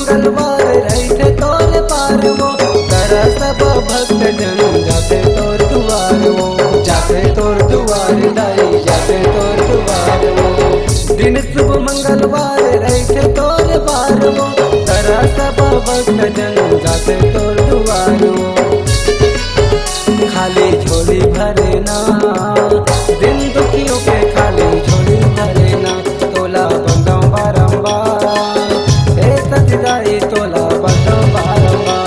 मंगलवार रहते तोर पार वो तारा सब भक्त जन जाते तोर दुआर वो जाते तोर दुआर दाई जाते तोर दुआर वो दिन शुभ मंगलवार रहते तोर पार वो तारा सब भक्त जन जाते तोर दुआर वो खाली झोली भरे ना दिन दुखियों के खाली झोली भरे ना तोला बंदो बारंबार हे सजदाई तोला बंदो बारंबार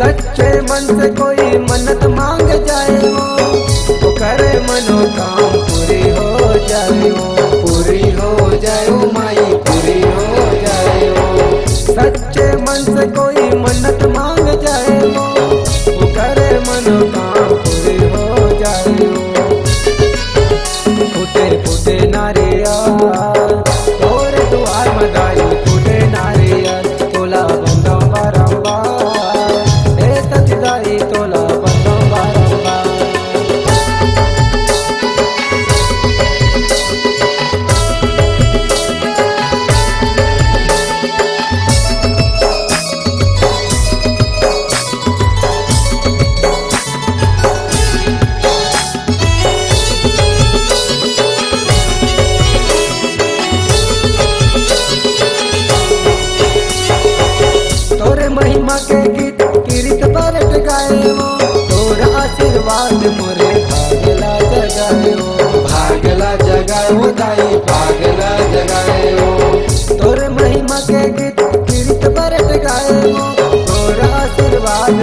सच्चे मन से कोई मन्नत मांग जाए वो करे मनोकाम पूरी हो जाए वो पूरी हो जाए वो माई पूरी हो जाए वो सच्चे मन से कोई मन्नत मांग जाए वो करे मनोकाम पूरी हो जाए वो फूटे फूटे नारियल तोरे द्वार मदाई फूटे नारियल तोला बंदो बारंबार सजदाई तोला बंदो बारंबार तोरे महिमा के गीत कीर्त बरट गाए वो तोरा आशीर्वाद मोरे भागला जगाए वो भागला जगाए वो दाई भागला जगाए वो तोरे महिमा के गीत कीर्त बरट गाए वो तोरा आशीर्वाद